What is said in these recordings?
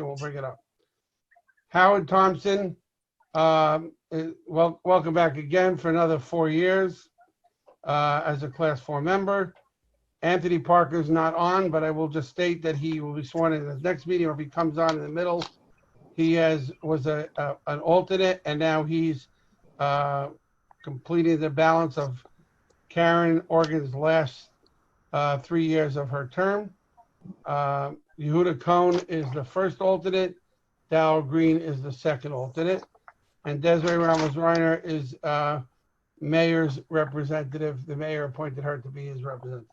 question, we'll bring it up. Howard Thompson, welcome back again for another 4 years as a Class 4 member. Anthony Parker's not on, but I will just state that he will be sworn in his next meeting, or if he comes on in the middle. He was an alternate, and now he's completed the balance of Karen Organ's last 3 years of her term. Yehuda Cohn is the first alternate. Dow Green is the second alternate. And Desiree Ramos-Reiner is mayor's representative. The mayor appointed her to be his representative.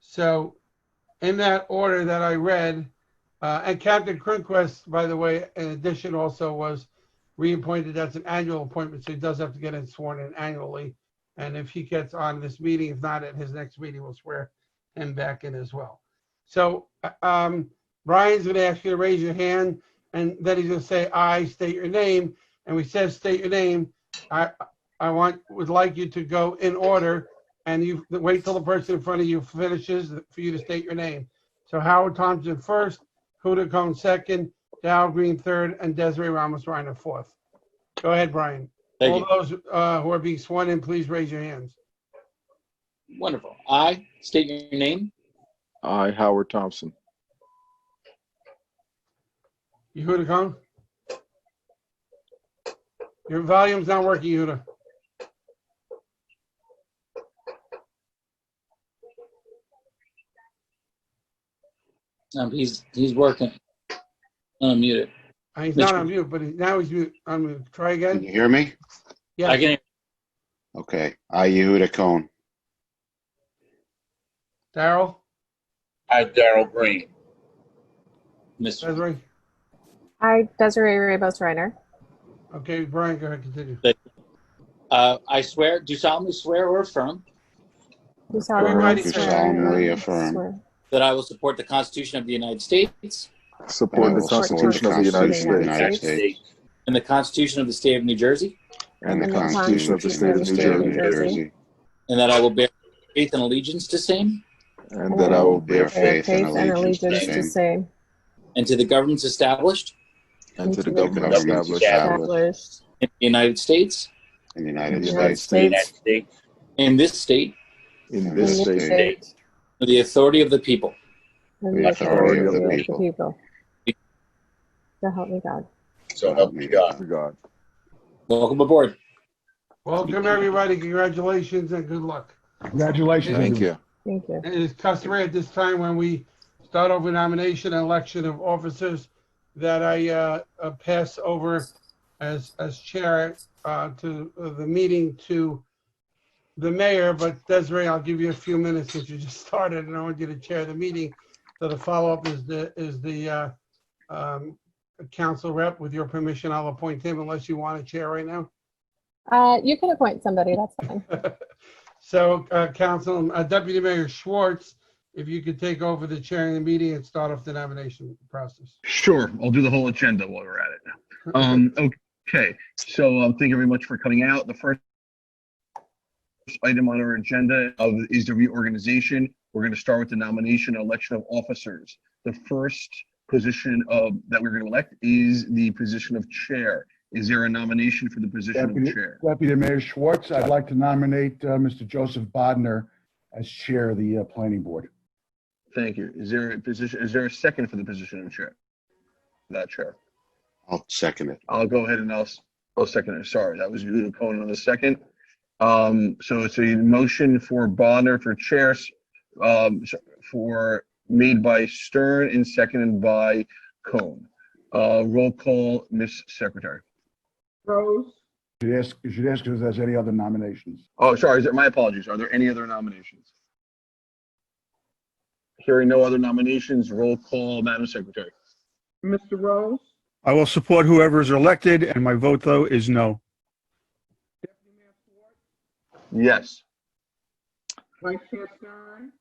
So in that order that I read, and Captain Cronquist, by the way, in addition, also was reappointed. That's an annual appointment, so he does have to get sworn in annually. And if he gets on this meeting, if not at his next meeting, we'll swear him back in as well. So Brian's going to ask you to raise your hand, and then he's going to say, "I," state your name. And we said, state your name. I would like you to go in order, and you wait till the person in front of you finishes for you to state your name. So Howard Thompson first, Yehuda Cohn second, Dow Green third, and Desiree Ramos-Reiner fourth. Go ahead, Brian. Thank All you. those who are being sworn in, please raise your hands. Wonderful. I state your name. I, Howard Thompson. Yehuda Cohn? Your volume's not working, Yehuda. He's working. Unmuted. He's not on mute, but now he's mute. Try Can again. you hear me? Yes. I can. Okay. I, Yehuda Cohn. Daryl? I, Daryl Green. Mr. Desiree? Hi, Desiree Ramos-Reiner. Okay, Brian, go ahead, continue. I swear, do solemnly swear or affirm Do Everybody Do swear- solemnly affirm swear- that I will support the Constitution of the United States Support And I the will support Constitution of the United Constitution States and the Constitution of the State of New Jersey, and the Constitution of the State of New Jersey, and that I will bear faith and allegiance to same and that I will bear faith and allegiance to to same, same, and to the governments established and to the and government government established established in the United States, in the United United States, United States, States, in this state, in in this this state, state, with the authority of the people. and the the authority authority of the of the people. So help me God. so help me God. for God. Welcome aboard. Welcome, everybody. Congratulations and good luck. Congratulations. Thank you. Thank you. It is customary at this time when we start over nomination and election of officers that I pass over as chair to the meeting to the mayor. But Desiree, I'll give you a few minutes since you just started, and I want you to chair the meeting. So the follow-up is the council rep. With your permission, I'll appoint him unless you want a chair right now. You can appoint somebody, that's fine. So, Deputy Mayor Schwartz, if you could take over the chairing of the meeting and start off the nomination process. Sure, I'll do the whole agenda while we're at it. Okay, so thank you very much for coming out. The first item on our agenda is the reorganization. We're going to start with the nomination and election of officers. The first position that we're going to elect is the position of chair. Is there a nomination for the position of chair? Deputy Mayor Schwartz, I'd like to nominate Mr. Joseph Bodner as chair of the planning board. Thank you. Is there a second for the position of chair? That chair. I'll second it. I'll go ahead and I'll second it. Sorry, that was Yehuda Cohn on the second. So it's a motion for Bodner for chairs, made by Stern and seconded by Cohn. Roll call, Ms. Secretary. Rose? You should ask if there's any other nominations. Oh, sorry, my apologies. Are there any other nominations? Hearing no other nominations, roll call, Madam Secretary. Mr. Rose? I will support whoever is elected, and my vote, though, is no. Deputy Mayor Schwartz? Yes. Vice Chair Stern?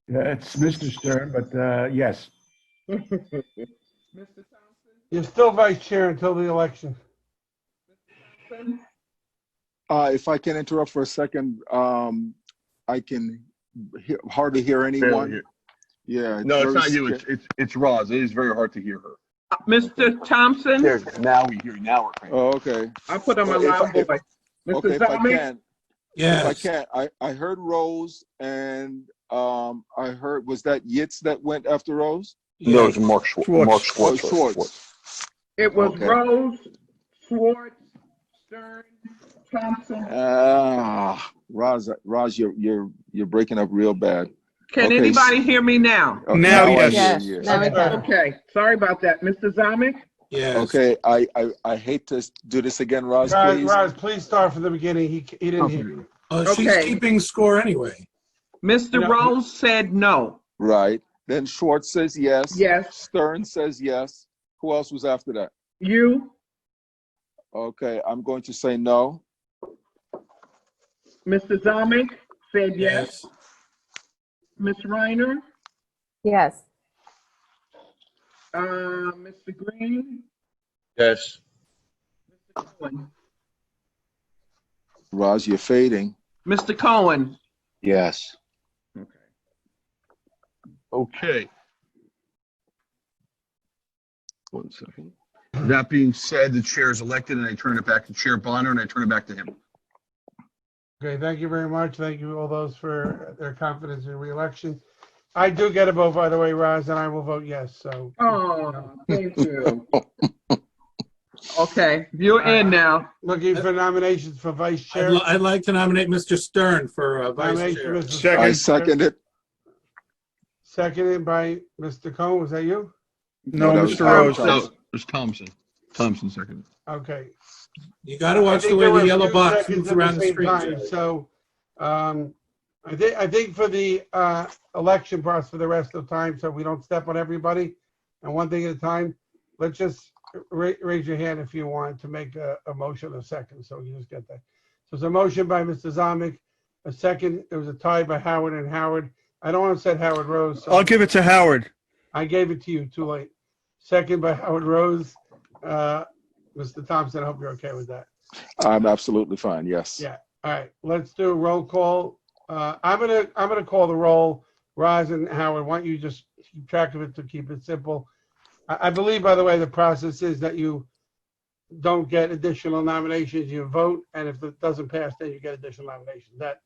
Yeah, it's Mr. Stern, but yes. Mr. Thompson? You're still vice chair until the election. Thompson? If I can interrupt for a second, I can hardly hear anyone. Yeah. No, it's very not you. sca- It's Roz. It is very hard to hear her. Mr. Thompson, There, now we hear you. Now we're clear. Oh, okay. I put on my Well, if I- loud voice. Okay, Mr. if I Zamik, can, Yes. I heard Rose and I heard, was that Yitz that went after Rose? No, it's Mark Schwartz. Schwartz. Mark Oh, Schwartz. Schwartz. it was Okay. Rose, Schwartz, Stern, Thompson. Roz, you're breaking up real bad. Can okay, anybody hear me now? Now, I yes. hear Yes, you. now we can. Okay, sorry about that. Mr. Zamik? Yes. Okay, I hate to do this again, Roz, please. Roz, please start from the beginning. He didn't hear you. She's Okay. keeping score anyway. Mr. No. Rose said no. Right. Then Schwartz says yes. Yes. Stern says yes. Who else was after that? You, Okay, I'm going to say no. Mr. Zamik said yes. Yes. Ms. Reiner, Yes. Mr. Green, Yes. Mr. Cohen. Roz, you're fading. Mr. Cohen. Yes. Okay. 1 second. That being said, the chair is elected, and I turn it back to Chair Bonner, and I turn it back to him. Okay, thank you very much. Thank you all those for their confidence in reelection. I do get a vote, by the way, Roz, and I will vote yes, so. Oh, thank you. Okay, you're in now. Looking for nominations for vice chair. I'd like to nominate Mr. Stern for vice Nomination chair. for Mr. Second. I second it. Seconded by Mr. Cohen. Was that you? No, that was Mr. Rose. Thompson. No, it's Thompson. Thompson second. Okay. You got to watch I the think way there the were yellow two box seconds moves at the around the same screen. time. Joe. So, I think for the election process for the rest of the time, so we don't step on everybody, and one thing at a time, let's just raise your hand if you want to make a motion in a second, so you just get that. So it's a motion by Mr. Zamik, a second, it was a tie by Howard and Howard. I don't want to say Howard Rose. So I'll give it to Howard. I gave it to you, too late. Second by Howard Rose. Mr. Thompson, I hope you're okay with that. I'm absolutely fine. Yes. Yeah. All right, let's do a roll call. I'm gonna call the roll. Roz and Howard, why don't you just keep track of it to keep it simple? I believe, by the way, the process is that you don't get additional nominations, you vote, and if it doesn't pass, then you get additional nominations. That,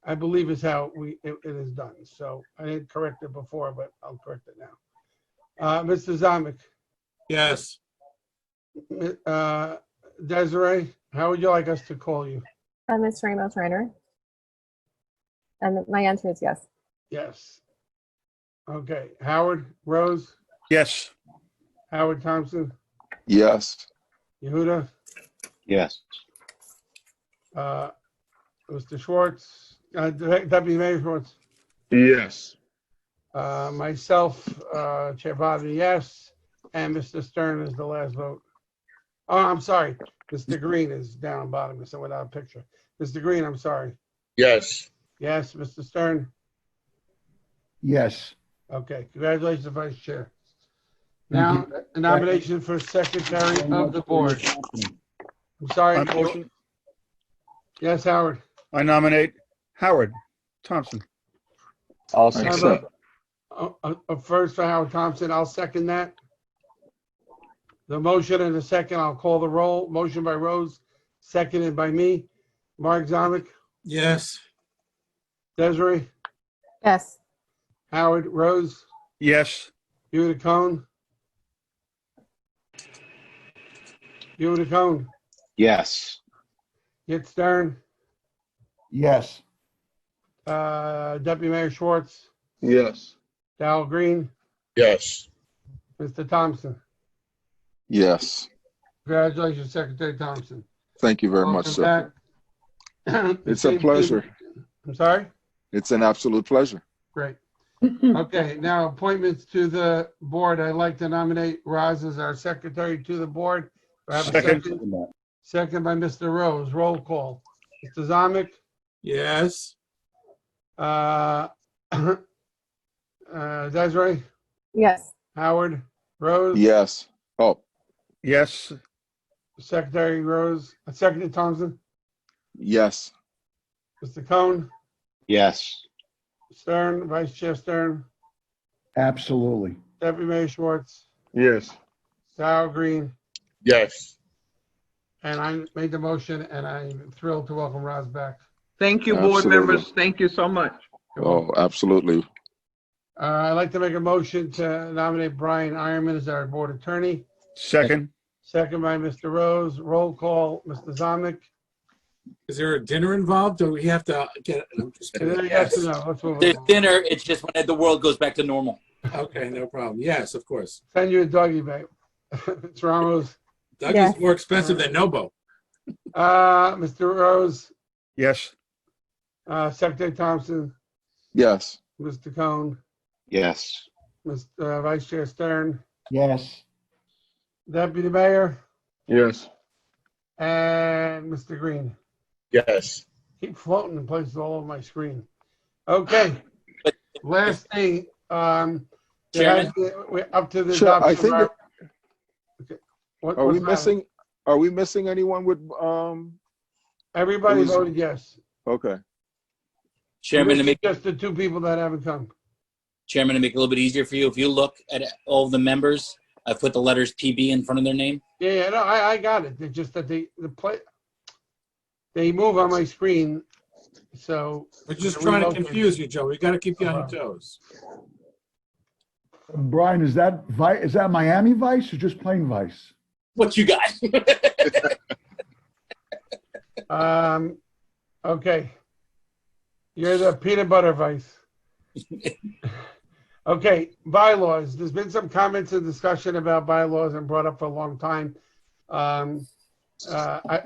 I believe, is how it is done. So I didn't correct it before, but I'll correct it now. Mr. Zamik, Yes. Desiree, how would you like us to call you? Ms. Ramos Reiner. And my answer is yes. Yes. Okay, Howard Rose, Yes. Howard Thompson, Yes. Yehuda, Yes. Mr. Schwartz, Deputy Mayor Schwartz, Yes. myself, Chair Bodner, yes, and Mr. Stern is the last vote. Oh, I'm sorry, Mr. Green is down bottom, so without a picture. Mr. Green, I'm sorry. Yes. Yes, Mr. Stern? Yes. Okay, congratulations, Vice Chair. Now, a nomination for Secretary of the Board. I'm sorry. I motion- Yes, Howard. I nominate Howard Thompson. I'll I second. accept. First for Howard Thompson, I'll second that. The motion and a second, I'll call the roll. Motion by Rose, seconded by me. Mark Zamek, Yes. Desiree, Yes. Howard, Rose, Yes. Yehuda Cohn. Yehuda Cohn, Yes. Yit Stern, Yes. Deputy Mayor Schwartz, Yes. Darrell Green, Yes. Mr. Thompson. Yes. Congratulations, Secretary Thompson. Thank you very much, sir. Welcome back. It's a pleasure. I'm sorry? It's an absolute pleasure. Great. Okay, now appointments to the board. I'd like to nominate Roz as our secretary to the board. Do I have a Second. Second by Mr. Rose. Roll call. Mr. Zamek, Yes. Desiree, Yes. Howard, Rose, Yes. Oh, Yes. Secretary Rose, Secretary Thompson, yes. Mr. Cohn, Yes. Stern, Vice Chair Stern, Absolutely. Deputy Mayor Schwartz, Yes. Darrell Green, Yes. and I made the motion, and I'm thrilled to welcome Roz back. Thank you, board Absolutely. members. Thank you so much. Oh, absolutely. I'd like to make a motion to nominate Brian Ironman as our board attorney. Second. Second by Mr. Rose. Roll call, Mr. Zomick. Is there a dinner involved, or we have to get? I'm just And then kidding. yes or no. Let's move There's on. dinner. It's just when the world goes back to normal. Okay, no problem. Yes, of course. Send you a doggy bag. Ms. Ramos. Dougie's Yes. more expensive than Nobo. Mr. Rose. Yes. Secretary Thompson. Yes. Mr. Cohn. Yes. Mr. Vice Chair Stern. Yes. Deputy Mayor. Yes. And Mr. Green. Yes. Keep floating in places all over my screen. Okay. Last thing, Chairman? we're up to the Sure, I adoption think of our. Okay. Are we what's missing? Are we missing anyone with? Everybody it was- voted yes. Okay. Chairman, to make Just the two people that haven't come. Chairman, to make it a little bit easier for you, if you look at all of the members, I put the letters PB in front of their name. Yeah, no, I got it. It's just that they move on my screen, so. We're just trying to confuse you, Joe. We got to keep you on your toes. Brian, is that Miami Vice or just plain Vice? What you got? Okay. You're the peanut butter vice. Okay, bylaws. There's been some comments and discussion about bylaws and brought up for a long time. I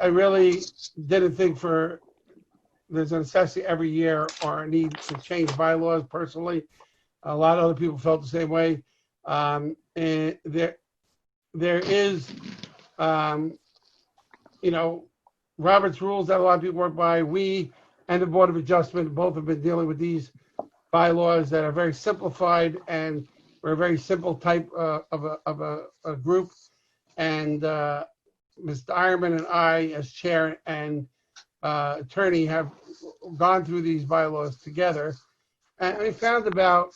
really didn't think there's a necessity every year or a need to change bylaws personally. A lot of other people felt the same way. And there is, Robert's rules that a lot of people work by. We and the Board of Adjustment both have been dealing with these bylaws that are very simplified, and we're a very simple type of a group. And Mr. Ironman and I, as chair and attorney, have gone through these bylaws together. And we found about,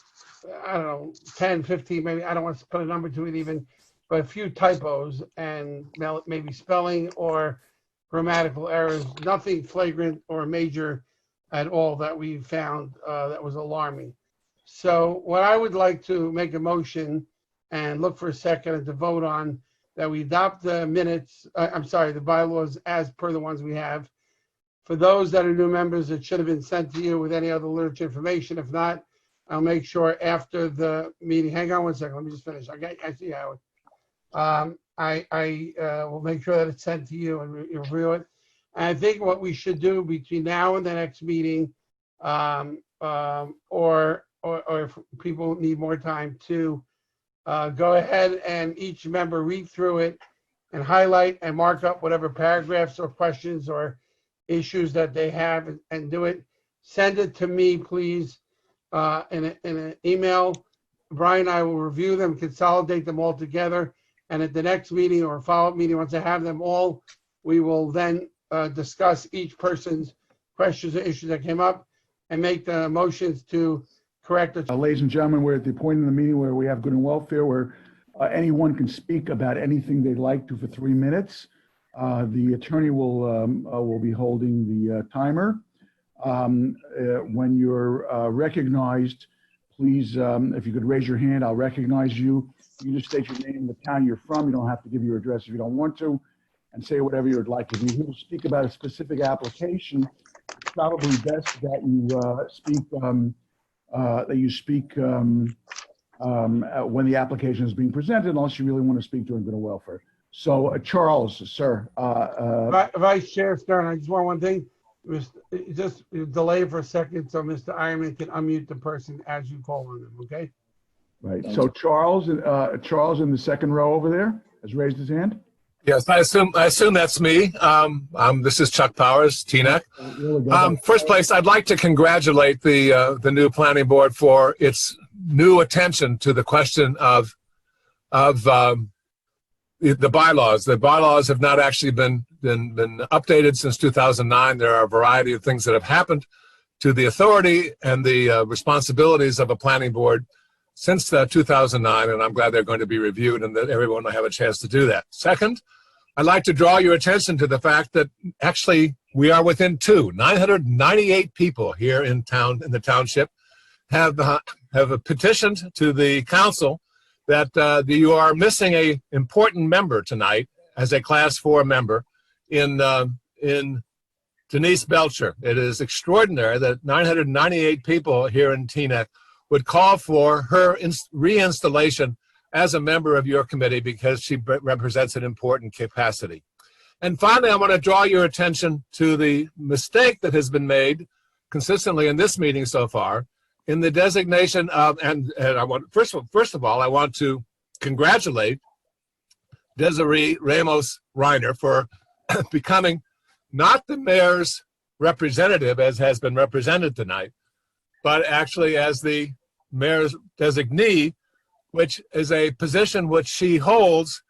10, 15, maybe, I don't want to put a number to it even, but a few typos and maybe spelling or grammatical errors, nothing flagrant or major at all that we found that was alarming. So what I would like to make a motion and look for a second and to vote on that we adopt the the bylaws as per the ones we have. For those that are new members, it should have been sent to you with any other literature information. If not, I'll make sure after the meeting. Hang on one second. Let me just finish. Okay, I see how. I will make sure that it's sent to you and you review it. And I think what we should do between now and the next meeting, or if people need more time to go ahead and each member read through it and highlight and mark up whatever paragraphs or questions or issues that they have and do it. Send it to me, please, in an email. Brian and I will review them, consolidate them all together. And at the next meeting or follow-up meeting, once I have them all, we will then discuss each person's questions or issues that came up and make the motions to correct it. Ladies and gentlemen, we're at the point in the meeting where we have good and welfare, where anyone can speak about anything they'd like to for 3 minutes. The attorney will be holding the timer. When you're recognized, please, if you could raise your hand, I'll recognize you. You just state your name, the town you're from. You don't have to give your address if you don't want to, and say whatever you'd like. If you speak about a specific application, it's probably best that you speak when the application is being presented, unless you really want to speak during good and welfare. So, Charles, sir. Vice Chair Stern, I just want one thing. Just delay for a second so Mr. Ironman can unmute the person as you call on them, okay? Right. So Charles in the second row over there has raised his hand. Yes, I assume that's me. This is Chuck Powers, Teaneck. First place, I'd like to congratulate the new planning board for its new attention to the question of the bylaws. The bylaws have not actually been updated since 2009. There are a variety of things that have happened to the authority and the responsibilities of a planning board since 2009, and I'm glad they're going to be reviewed and that everyone will have a chance to do that. Second, I'd like to draw your attention to the fact that actually we are within 998 people here in town, in the township, have petitioned to the council that you are missing a important member tonight as a Class 4 member in Denise Belcher. It is extraordinary that 998 people here in Teaneck would call for her reinstallation as a member of your committee because she represents an important capacity. And finally, I want to draw your attention to the mistake that has been made consistently in this meeting so far in the designation of, and I want, first of all, I want to congratulate Desiree Ramos Reiner for becoming not the mayor's representative as has been represented tonight, but actually as the mayor's designee, which is a position which she holds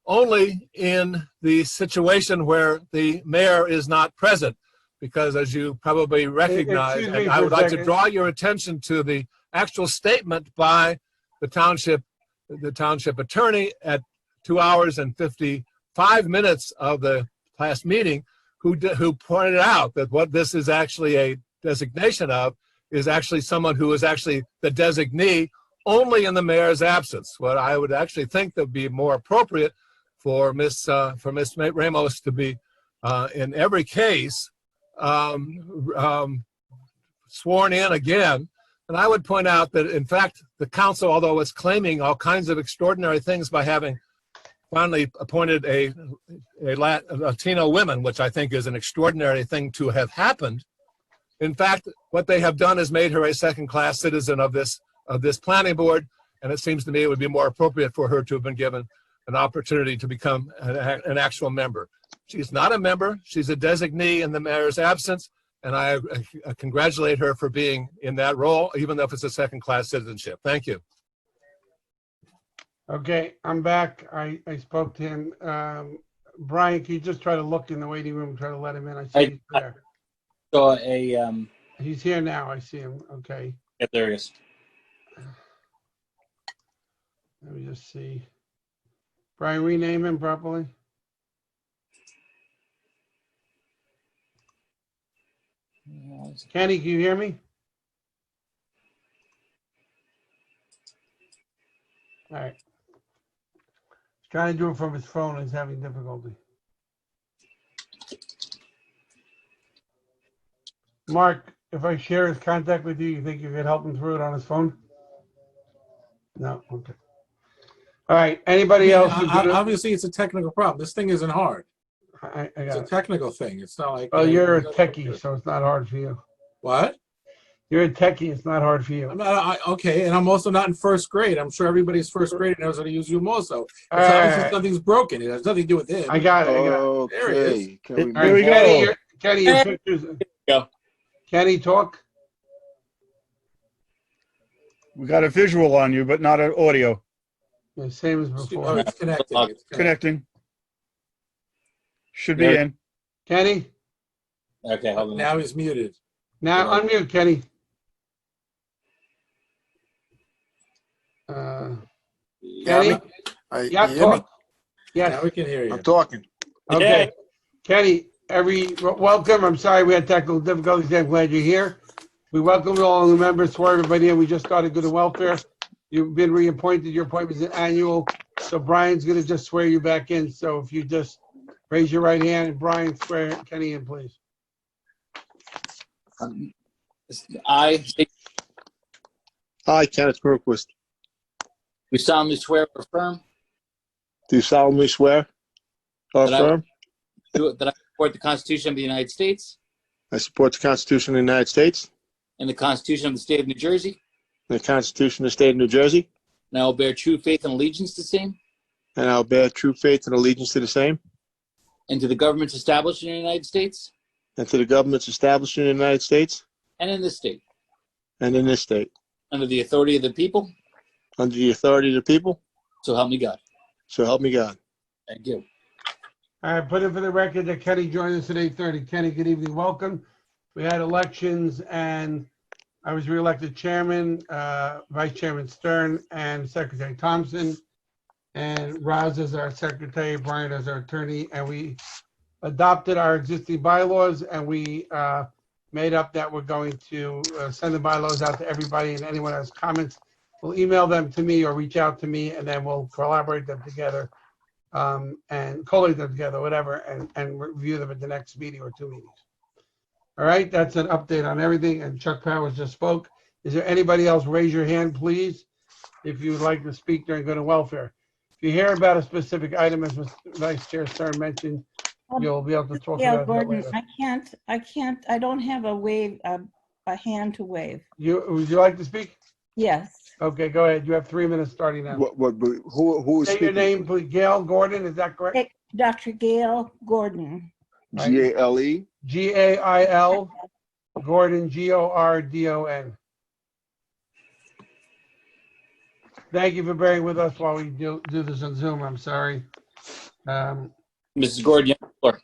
only in the situation where the mayor is not present. Because as you probably recognize, and I would like to draw your attention to the actual statement by the township attorney at 2 hours and 55 minutes of the last meeting, who pointed out that what this is actually a designation of is actually someone who is actually the designee only in the mayor's absence. What I would actually think that would be more appropriate for Miss Ramos to be in every case sworn in again. And I would point out that, in fact, the council, although it's claiming all kinds of extraordinary things by having finally appointed a Latino woman, which I think is an extraordinary thing to have happened, in fact, what they have done is made her a second-class citizen of this planning board, and it seems to me it would be more appropriate for her to have been given an opportunity to become an actual member. She's not a member. She's a designee in the mayor's absence, and I congratulate her for being in that role, even though it's a second-class citizenship. Thank you. Okay, I'm back. I spoke to him. Brian, can you just try to look in the waiting room, try to let him in? I see he's there. So He's here now. I see him. Okay. Yeah, there he is. Let me just see. Brian, rename him properly. Kenny, can you hear me? All right. He's trying to do it from his phone and he's having difficulty. Mark, if I share his contact with you, you think you could help him through it on his phone? No? Okay. All right. Anybody else? Obviously, it's a technical problem. This thing isn't hard. I It's got a it. technical thing. It's not like. Well, you're a techie, so it's not hard for you. What? You're a techie. It's not hard for you. I'm not, okay, and I'm also not in first grade. I'm sure everybody's first grade knows how to use Zoom also. It's obviously something's broken. It has nothing to do with him. I got it. I got it. Okay. There he is. Can we All right, we go. Kenny, your pictures. Go. Kenny, talk. We got a visual on you, but not an audio. Yeah, same as Oh, before. it's connecting. It's connecting. Connecting. Should be There- in. Kenny, Okay, hold on. Now he's muted. now unmute Kenny. Kenny, yeah, talk. Now Yes. we can hear you. I'm talking. Okay. Kenny, welcome. I'm sorry we had technical difficulties. I'm glad you're here. We welcome all the members, swear everybody in. We just started good and welfare. You've been reappointed. Your appointment is annual. So Brian's going to just swear you back in. So if you just raise your right hand and Brian swear Kenny in, please. I I, Kenneth Berquist, do solemnly swear or affirm do solemnly swear or That I- affirm that I support the Constitution of the United States I support the Constitution of the United States and the Constitution of the State of New Jersey, and the Constitution of the State of New Jersey, and I will bear true faith and allegiance to the same and I will bear true faith and allegiance to the same and to the governments established in the United States and to the governments established in the United States and in this state, and in this state, under the authority of the people, under the authority of the people, so help me God. so help me God. Thank you. All right, put it for the record that Kenny joined us at 8:30. Kenny, good evening. Welcome. We had elections and I was reelected chairman, Vice Chairman Stern, and Secretary Thompson. And Roz is our secretary, Brian is our attorney, and we adopted our existing bylaws, and we made up that we're going to send the bylaws out to everybody, and anyone has comments, will email them to me or reach out to me, and then we'll collaborate them together and collate them together, whatever, and review them at the next meeting or 2 meetings. All right, that's an update on everything, and Chuck Powers just spoke. Is there anybody else? Raise your hand, please, if you would like to speak during good and welfare. If you hear about a specific item, as Vice Chair Stern mentioned, you'll be able to talk Yeah, about Gordon, that later. I don't have a hand to wave. Would you like to speak? Yes. Okay, go ahead. You have 3 minutes starting now. Who is Say your speaking? name, please. Gail Gordon, is that correct? Dr. Gail Gordon. Gale. Gail Gordon, Gordon. Thank you for bearing with us while we do this on Zoom. I'm sorry. Mrs. Gordon, you have the floor.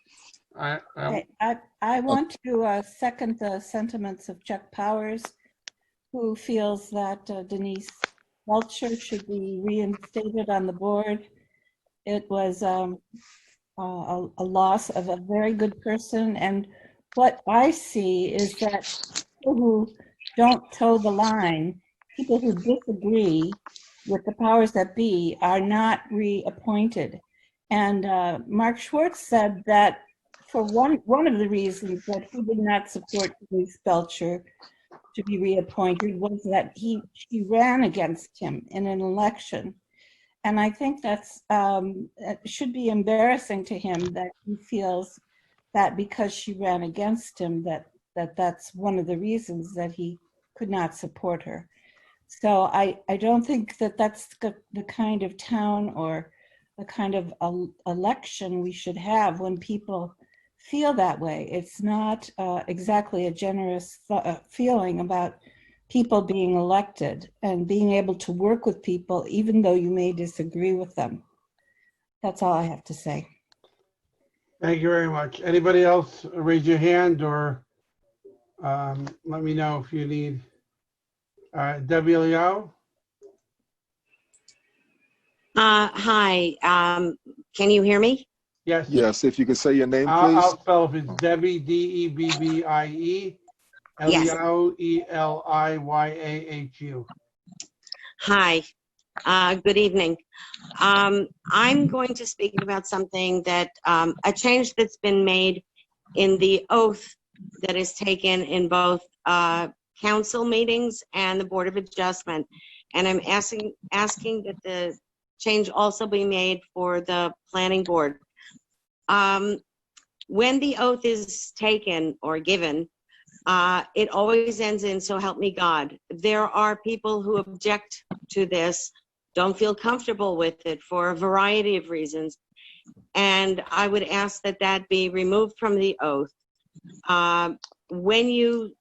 I want to second the sentiments of Chuck Powers, who feels that Denise Belcher should be reinstated on the board. It was a loss of a very good person, and what I see is that people who don't toe the line, people who disagree with the powers that be, are not reappointed. And Mark Schwartz said that for one of the reasons that he did not support Denise Belcher to be reappointed was that she ran against him in an election. And I think that's it should be embarrassing to him that he feels that because she ran against him, that's one of the reasons that he could not support her. So I don't think that that's the kind of town or the kind of election we should have when people feel that way. It's not exactly a generous feeling about people being elected and being able to work with people even though you may disagree with them. That's all I have to say. Thank you very much. Anybody else raise your hand or let me know if you need. Debbie Leo? Hi, can you hear me? Yes. Yes, if you could say your name, please. I'll spell if it's Debbie, Debbie, Yes. Eliyau, Eliyahu. Hi, good evening. I'm going to speak about something that, a change that's been made in the oath that is taken in both council meetings and the Board of Adjustment. And I'm asking that the change also be made for the planning board. When the oath is taken or given, it always ends in "so help me God." There are people who object to this, don't feel comfortable with it for a variety of reasons. And I would ask that that be removed from the oath. When you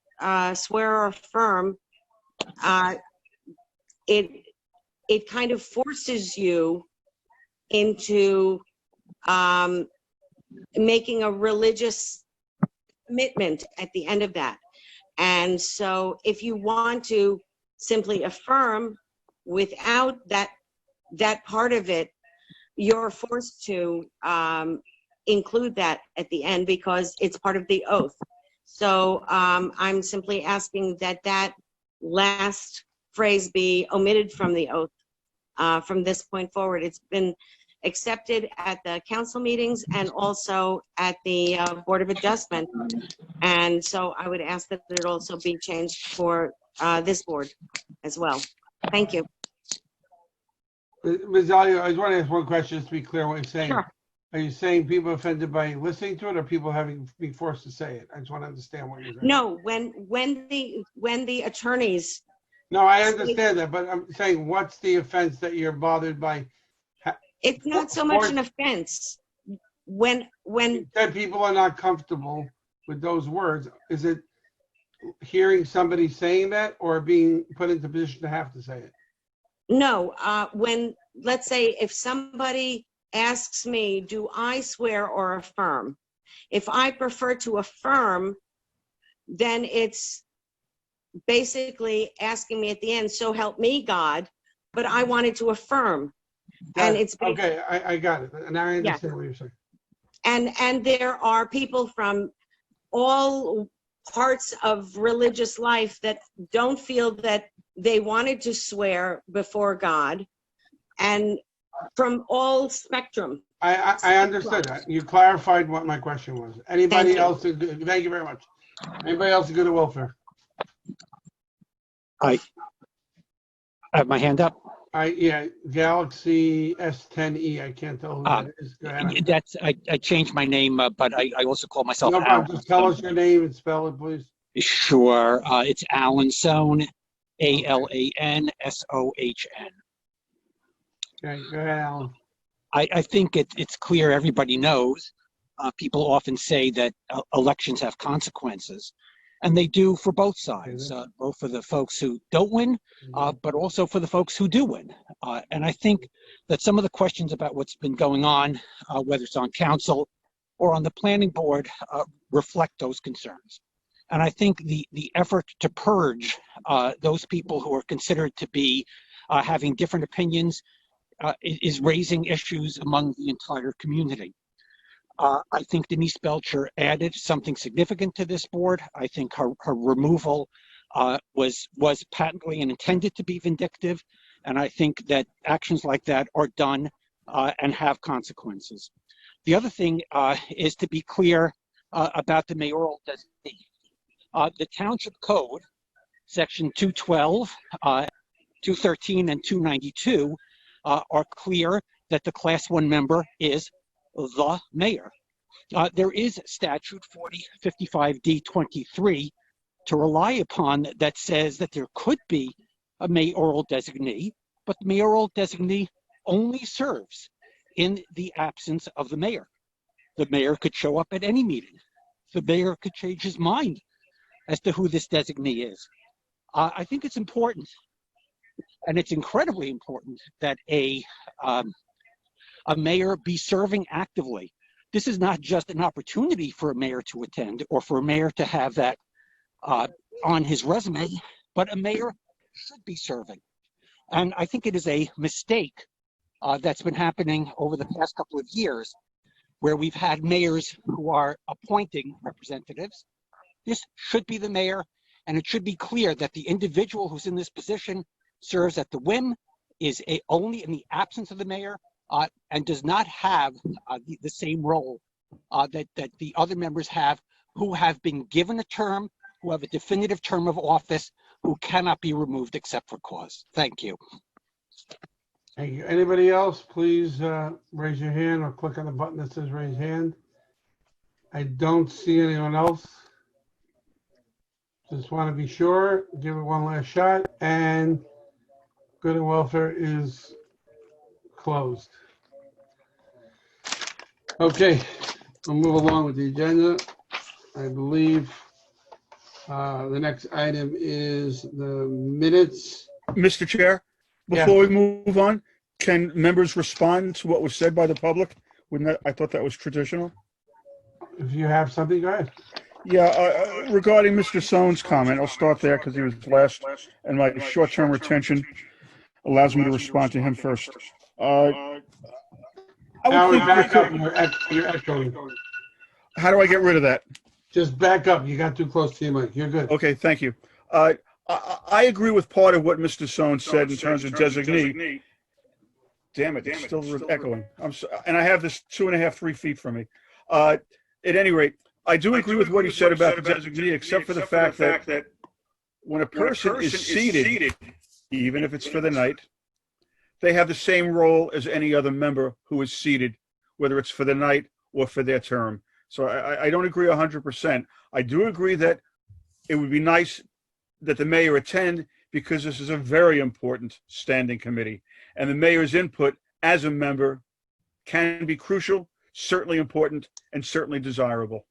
swear or affirm, it kind of forces you into making a religious commitment at the end of that. And so if you want to simply affirm without that part of it, you're forced to include that at the end because it's part of the oath. So I'm simply asking that that last phrase be omitted from the oath from this point forward. It's been accepted at the council meetings and also at the Board of Adjustment. And so I would ask that it also be changed for this board as well. Thank you. Ms. Eliyau, I just want to ask one question just to be clear what you're saying. Sure. Are you saying people offended by listening to it or people being forced to say it? I just want to understand what you're saying. No, when the attorneys. No, I understand that, but I'm saying what's the offense that you're bothered by? It's not so much an offense. When that people are not comfortable with those words, is it hearing somebody saying that or being put into position to have to say it? No, when, let's say if somebody asks me, do I swear or affirm? If I prefer to affirm, then it's basically asking me at the end, so help me God, but I wanted to affirm. And it's okay. I got it. Now I understand what you're saying. And there are people from all parts of religious life that don't feel that they wanted to swear before God, and from all spectrum. I understood that. You clarified what my question was. Anybody else? Thank you very much. Anybody else to go to welfare? I have my hand up. Yeah, Galaxy S10e. I can't tell who that is. Go ahead. That's I changed my name, but I also call myself No problem. Alan. Just tell us your name and spell it, please. Sure. It's Alan Sohn, ALANSOHN. Okay, go ahead, Alan. I think it's clear everybody knows. People often say that elections have consequences, and they do for both sides, both for the folks who don't win, but also for the folks who do win. And I think that some of the questions about what's been going on, whether it's on council or on the planning board, reflect those concerns. And I think the effort to purge those people who are considered to be having different opinions is raising issues among the entire community. I think Denise Belcher added something significant to this board. I think her removal was patently and intended to be vindictive. And I think that actions like that are done and have consequences. The other thing is to be clear about the mayoral designee. The Township Code, Section 212, 213, and 292 are clear that the Class 1 member is the mayor. There is statute 4055D23 to rely upon that says that there could be a mayoral designee, but the mayoral designee only serves in the absence of the mayor. The mayor could show up at any meeting. The mayor could change his mind as to who this designee is. I think it's important, and it's incredibly important, that a mayor be serving actively. This is not just an opportunity for a mayor to attend or for a mayor to have that on his resume, but a mayor should be serving. And I think it is a mistake that's been happening over the past couple of years, where we've had mayors who are appointing representatives. This should be the mayor, and it should be clear that the individual who's in this position serves at the whim, is only in the absence of the mayor, and does not have the same role that the other members have, who have been given a term, who have a definitive term of office, who cannot be removed except for cause. Thank you. Thank you. Anybody else, please raise your hand or click on the button that says raise hand. I don't see anyone else. Just want to be sure, give it one last shot, and good and welfare is closed. Okay, we'll move along with the agenda. I believe the next item is the minutes. Mr. Chair, before we move on, can members respond to what was said by the public? I thought that was traditional. If you have something, go ahead. Yeah, regarding Mr. Sohn's comment, I'll start there because he was last, and my short-term retention allows me to respond to him first. Howard, back up. You're echoing. How do I get rid of that? Just back up. You got too close to your mic. You're good. Okay, thank you. I agree with part of what Mr. Sohn said in terms of designee. Damn it, it's still echoing. And I have this 2.5, 3 feet from me. At any rate, I do agree with what he said about the designee, except for the fact that when a person is seated, even if it's for the night, they have the same role as any other member who is seated, whether it's for the night or for their term. So I don't agree 100%. I do agree that it would be nice that the mayor attend, because this is a very important standing committee, and the mayor's input as a member can be crucial, certainly important, and certainly desirable.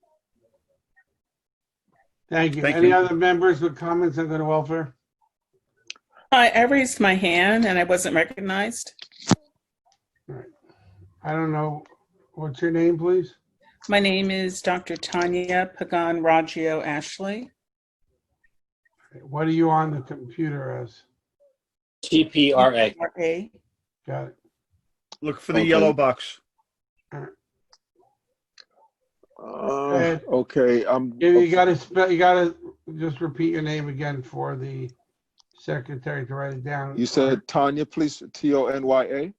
Thank you. Any other members with comments on good and welfare? Hi, I raised my hand and I wasn't recognized. All right. I don't know. What's your name, please? My name is Dr. Tanya Pagan Raggio Ashley. What are you on the computer as? TPRA. RA. Got it. Look for the Okay. yellow box. Okay, You gotta spell, you gotta just repeat your name again for the secretary to write it down. you said Tanya, please, Tonya.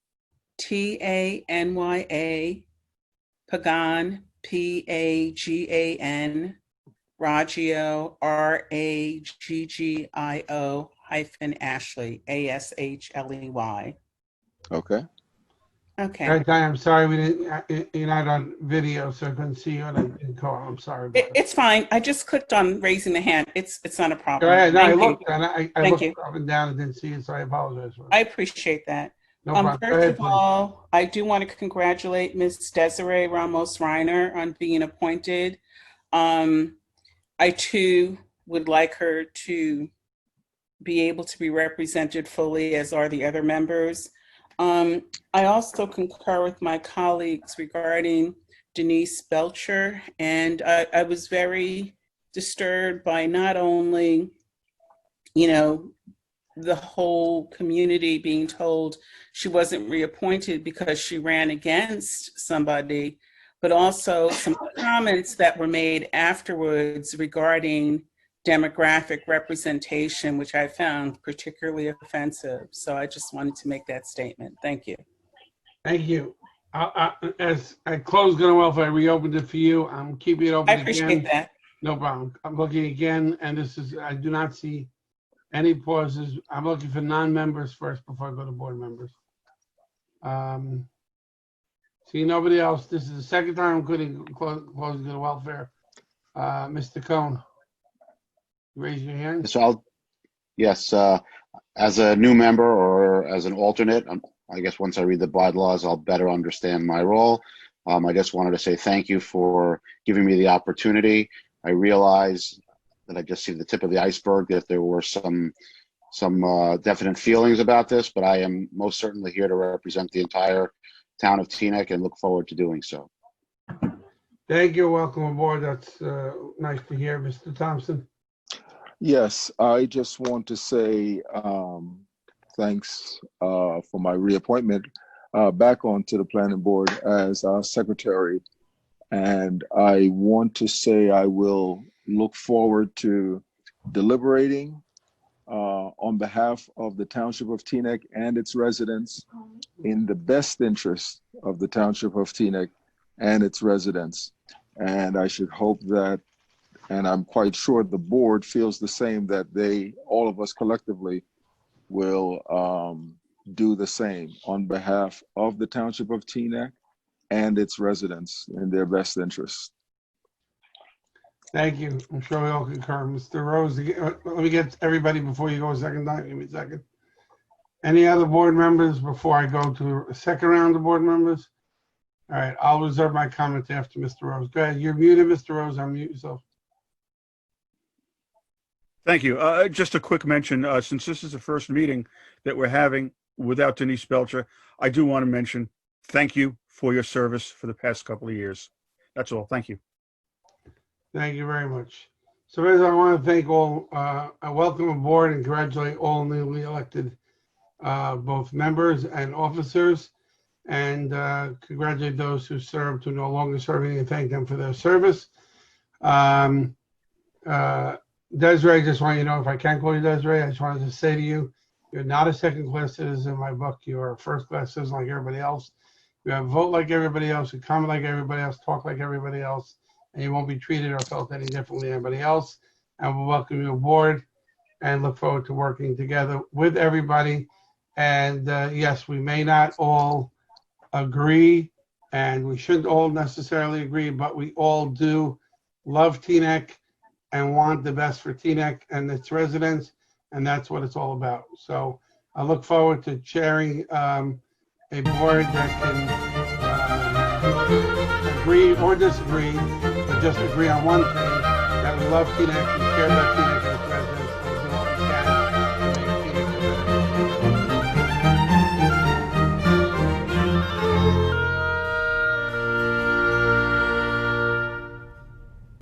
Tanya, Pagan, Pagan, Raggio, Raggio -Ashley, Ashley. Okay. Okay. Right, Diane, I'm sorry we didn't, you're not on video, so I couldn't see you and I didn't call. I'm sorry about that. It's fine. I just clicked on raising the hand. It's not a Go problem. ahead. No, I Thank you. looked and I Thank looked you. up and down and didn't see it, so I apologize for I that. appreciate that. No problem. Go First ahead, of please. all, I do want to congratulate Ms. Desiree Ramos Reiner on being appointed. I too would like her to be able to be represented fully, as are the other members. I also concur with my colleagues regarding Denise Belcher, and I was very disturbed by not only, the whole community being told she wasn't reappointed because she ran against somebody, but also some comments that were made afterwards regarding demographic representation, which I found particularly offensive. So I just wanted to make that statement. Thank you. Thank you. As I closed Good and Welfare, I reopened it for you. I'm keeping it open I again. appreciate that. No problem. I'm looking again, and I do not see any pauses. I'm looking for non-members first before I go to board members. See nobody else. This is the second time I'm closing Good and Welfare. Mr. Cohn, raise your hand. So yes, as a new member or as an alternate, I guess once I read the bylaws, I'll better understand my role. I just wanted to say thank you for giving me the opportunity. I realize that I just see the tip of the iceberg, that there were some definite feelings about this, but I am most certainly here to represent the entire town of Teaneck and look forward to doing so. Thank you. Welcome aboard. That's nice to hear, Mr. Thompson. Yes, I just want to say thanks for my reappointment back onto the planning board as secretary. And I want to say I will look forward to deliberating on behalf of the Township of Teaneck and its residents in the best interest of the Township of Teaneck and its residents. And I should hope that, and I'm quite sure the board feels the same, that all of us collectively will do the same on behalf of the Township of Teaneck and its residents in their best interest. Thank you. I'm sure we all concur. Mr. Rose, let me get everybody before you go a second time. Give me a second. Any other board members before I go to a second round of board members? All right, I'll reserve my comments after Mr. Rose. Go ahead. You're muted, Mr. Rose. Unmute yourself. Thank you. Just a quick mention, since this is the first meeting that we're having without Denise Belcher, I do want to mention thank you for your service for the past couple of years. That's all. Thank you. Thank you very much. So as I want to thank all, I welcome aboard and congratulate all newly elected both members and officers, and congratulate those who served, who no longer serving, and thank them for their service. Desiree, I just want you to know, if I can't call you Desiree, I just wanted to say to you, you're not a second-class citizen in my book. You are a first-class citizen like everybody else. You have a vote like everybody else, you comment like everybody else, talk like everybody else, and you won't be treated or felt any differently than anybody else. And we'll welcome you aboard and look forward to working together with everybody. And yes, we may not all agree, and we shouldn't all necessarily agree, but we all do love Teaneck and want the best for Teaneck and its residents, and that's what it's all about. So I look forward to chairing a board that can agree or disagree, but just agree on one thing, that we love Teaneck, we care about Teaneck,